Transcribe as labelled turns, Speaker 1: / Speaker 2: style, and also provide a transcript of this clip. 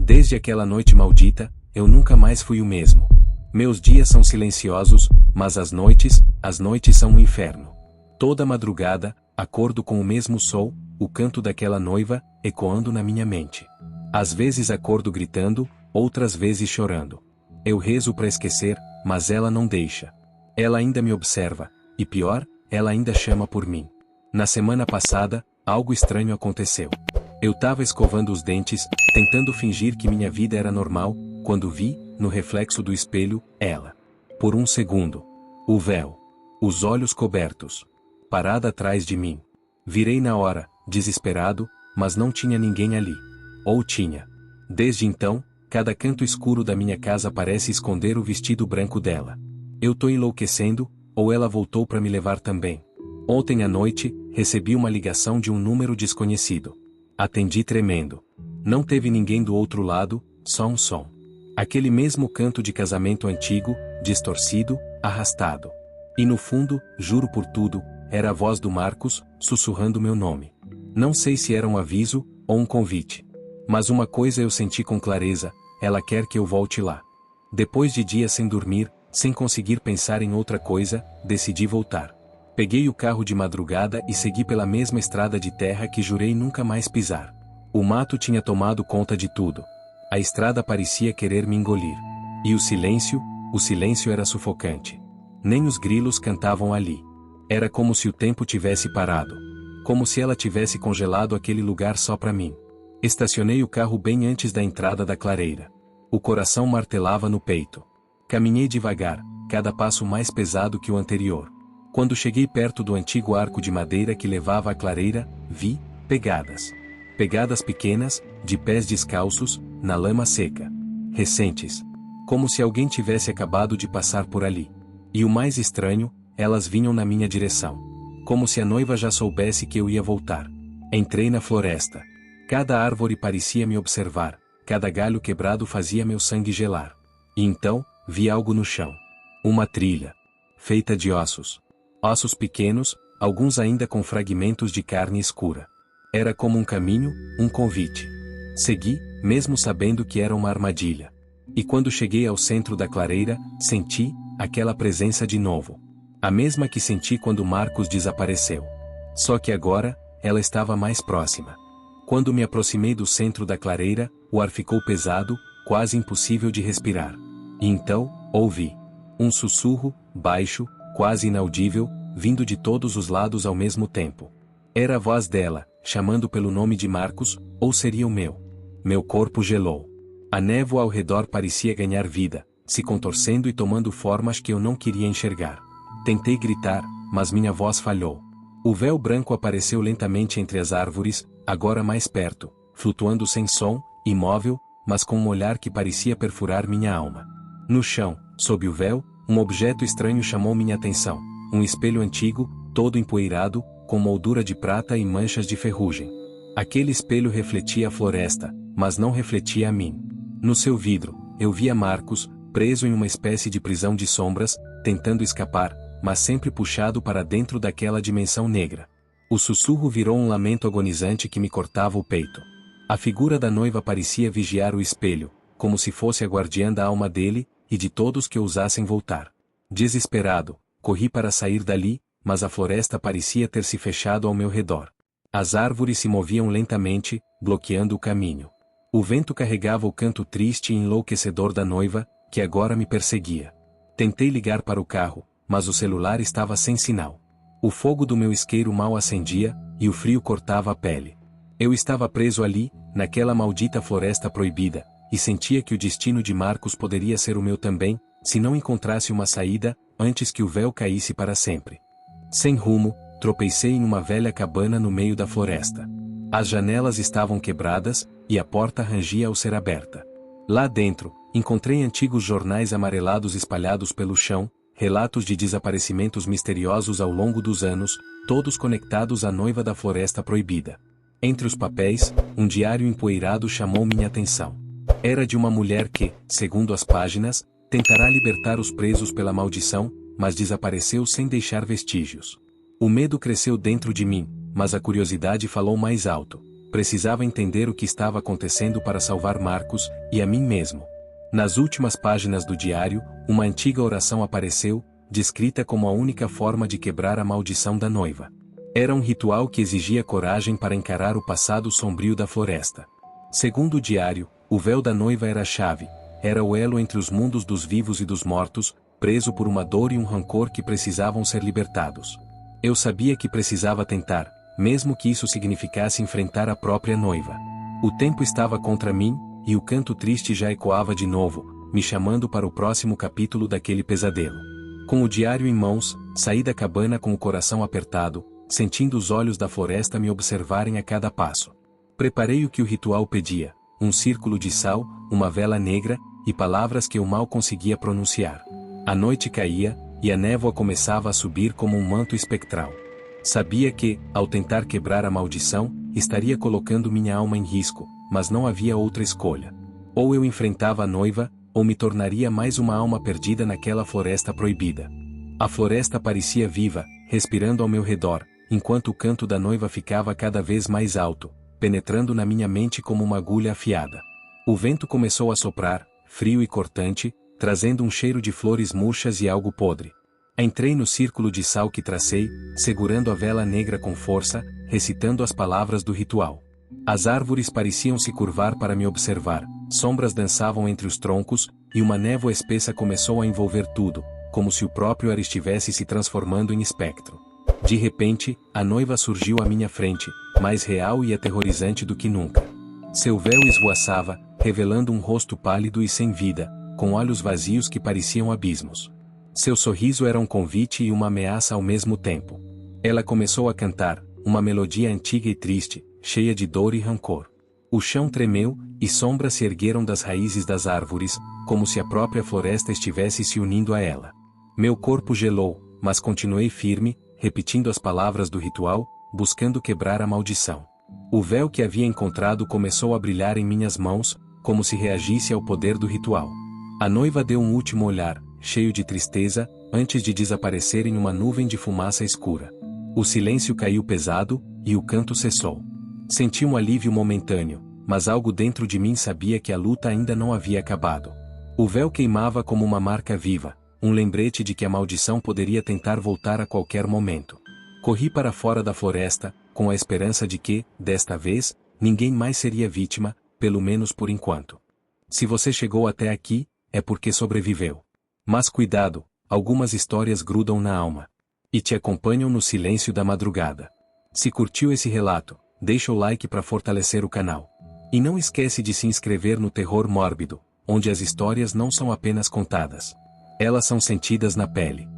Speaker 1: Desde aquela noite maldita, eu nunca mais fui o mesmo. Meus dias são silenciosos, mas as noites são um inferno. Toda madrugada, acordo com o mesmo sol, o canto daquela noiva, ecoando na minha mente. Às vezes acordo gritando, outras vezes chorando. Eu rezo para esquecer, mas ela não deixa. Ela ainda me observa, e pior, ela ainda chama por mim. Na semana passada, algo estranho aconteceu. Eu tava escovando os dentes, tentando fingir que minha vida era normal, quando vi, no reflexo do espelho, ela. Por um segundo. O véu. Os olhos cobertos. Parada atrás de mim. Virei na hora, desesperado, mas não tinha ninguém ali. Ou tinha. Desde então, cada canto escuro da minha casa parece esconder o vestido branco dela. Eu tô enlouquecendo, ou ela voltou para me levar também. Ontem à noite, recebi uma ligação de um número desconhecido. Atendi tremendo. Não teve ninguém do outro lado, só um som. Aquele mesmo canto de casamento antigo, distorcido, arrastado. E no fundo, juro por tudo, era a voz do Marcos, sussurrando meu nome. Não sei se era um aviso, ou um convite. Mas uma coisa eu senti com clareza, ela quer que eu volte lá. Depois de dias sem dormir, sem conseguir pensar em outra coisa, decidi voltar. Peguei o carro de madrugada e segui pela mesma estrada de terra que jurei nunca mais pisar. O mato tinha tomado conta de tudo. A estrada parecia querer me engolir. E o silêncio era sufocante. Nem os grilos cantavam ali. Era como se o tempo tivesse parado. Como se ela tivesse congelado aquele lugar só para mim. Estacionei o carro bem antes da entrada da clareira. O coração martelava no peito. Caminhei devagar, cada passo mais pesado que o anterior. Quando cheguei perto do antigo arco de madeira que levava à clareira, vi pegadas. Pegadas pequenas, de pés descalços, na lama seca. Recentes. Como se alguém tivesse acabado de passar por ali. E o mais estranho, elas vinham na minha direção. Como se a noiva já soubesse que eu ia voltar. Entrei na floresta. Cada árvore parecia me observar, cada galho quebrado fazia meu sangue gelar. E então, vi algo no chão. Uma trilha. Feita de ossos. Ossos pequenos, alguns ainda com fragmentos de carne escura. Era como um caminho, um convite. Segui, mesmo sabendo que era uma armadilha. E quando cheguei ao centro da clareira, senti aquela presença de novo. A mesma que senti quando Marcos desapareceu. Só que agora, ela estava mais próxima. Quando me aproximei do centro da clareira, o ar ficou pesado, quase impossível de respirar. E então, ouvi um sussurro, baixo, quase inaudível, vindo de todos os lados ao mesmo tempo. Era a voz dela, chamando pelo nome de Marcos, ou seria o meu? Meu corpo gelou. A névoa ao redor parecia ganhar vida, se contorcendo e tomando formas que eu não queria enxergar. Tentei gritar, mas minha voz falhou. O véu branco apareceu lentamente entre as árvores, agora mais perto, flutuando sem som, imóvel, mas com um olhar que parecia perfurar minha alma. No chão, sob o véu, um objeto estranho chamou minha atenção. Um espelho antigo, todo empoeirado, com moldura de prata e manchas de ferrugem. Aquele espelho refletia a floresta, mas não refletia a mim. No seu vidro, eu via Marcos, preso em uma espécie de prisão de sombras, tentando escapar, mas sempre puxado para dentro daquela dimensão negra. O sussurro virou um lamento agonizante que me cortava o peito. A figura da noiva parecia vigiar o espelho, como se fosse a guardiã da alma dele, e de todos que ousassem voltar. Desesperado, corri para sair dali, mas a floresta parecia ter se fechado ao meu redor. As árvores se moviam lentamente, bloqueando o caminho. O vento carregava o canto triste e enlouquecedor da noiva, que agora me perseguia. Tentei ligar para o carro, mas o celular estava sem sinal. O fogo do meu isqueiro mal acendia, e o frio cortava a pele. Eu estava preso ali, naquela maldita floresta proibida, e sentia que o destino de Marcos poderia ser o meu também, se não encontrasse uma saída, antes que o véu caísse para sempre. Sem rumo, tropecei em uma velha cabana no meio da floresta. As janelas estavam quebradas, e a porta rangia ao ser aberta. Lá dentro, encontrei antigos jornais amarelados espalhados pelo chão, relatos de desaparecimentos misteriosos ao longo dos anos, todos conectados à noiva da floresta proibida. Entre os papéis, um diário empoeirado chamou minha atenção. Era de uma mulher que, segundo as páginas, tentará libertar os presos pela maldição, mas desapareceu sem deixar vestígios. O medo cresceu dentro de mim, mas a curiosidade falou mais alto. precisava entender o que estava acontecendo para salvar Marcos e a mim mesmo. Nas últimas páginas do diário, uma antiga oração apareceu, descrita como a única forma de quebrar a maldição da noiva. Era um ritual que exigia coragem para encarar o passado sombrio da floresta. Segundo o diário, o véu da noiva era a chave, era o elo entre os mundos dos vivos e dos mortos, preso por uma dor e um rancor que precisavam ser libertados. Eu sabia que precisava tentar, mesmo que isso significasse enfrentar a própria noiva. O tempo estava contra mim, e o canto triste já ecoava de novo, me chamando para o próximo capítulo daquele pesadelo. Com o diário em mãos, saí da cabana com o coração apertado, sentindo os olhos da floresta me observarem a cada passo. Preparei o que o ritual pedia, um círculo de sal, uma vela negra, e palavras que eu mal conseguia pronunciar. A noite caía, e a névoa começava a subir como um manto espectral. Sabia que, ao tentar quebrar a maldição, estaria colocando minha alma em risco, mas não havia outra escolha. Ou eu enfrentava a noiva, ou me tornaria mais uma alma perdida naquela floresta proibida. A floresta parecia viva, respirando ao meu redor, enquanto o canto da noiva ficava cada vez mais alto, penetrando na minha mente como uma agulha afiada. O vento começou a soprar, frio e cortante, trazendo um cheiro de flores murchas e algo podre. Entrei no círculo de sal que tracei, segurando a vela negra com força, recitando as palavras do ritual. As árvores pareciam se curvar para me observar, sombras dançavam entre os troncos, e uma névoa espessa começou a envolver tudo, como se o próprio ar estivesse se transformando em espectro. De repente, a noiva surgiu à minha frente, mais real e aterrorizante do que nunca. Seu véu esvoaçava, revelando um rosto pálido e sem vida, com olhos vazios que pareciam abismos. Seu sorriso era um convite e uma ameaça ao mesmo tempo. Ela começou a cantar, uma melodia antiga e triste, cheia de dor e rancor. O chão tremeu, e sombras se ergueram das raízes das árvores, como se a própria floresta estivesse se unindo a ela. Meu corpo gelou, mas continuei firme, repetindo as palavras do ritual, buscando quebrar a maldição. O véu que havia encontrado começou a brilhar em minhas mãos, como se reagisse ao poder do ritual. A noiva deu um último olhar, cheio de tristeza, antes de desaparecer em uma nuvem de fumaça escura. O silêncio caiu pesado, e o canto cessou. Senti um alívio momentâneo, mas algo dentro de mim sabia que a luta ainda não havia acabado. O véu queimava como uma marca viva, um lembrete de que a maldição poderia tentar voltar a qualquer momento. Corri para fora da floresta, com a esperança de que, desta vez, ninguém mais seria vítima, pelo menos por enquanto. Se você chegou até aqui, é porque sobreviveu. Mas cuidado, algumas histórias grudam na alma. E te acompanham no silêncio da madrugada. Se curtiu esse relato, deixa o like para fortalecer o canal. E não esquece de se inscrever no Terror Mórbido, onde as histórias não são apenas contadas. Elas são sentidas na pele.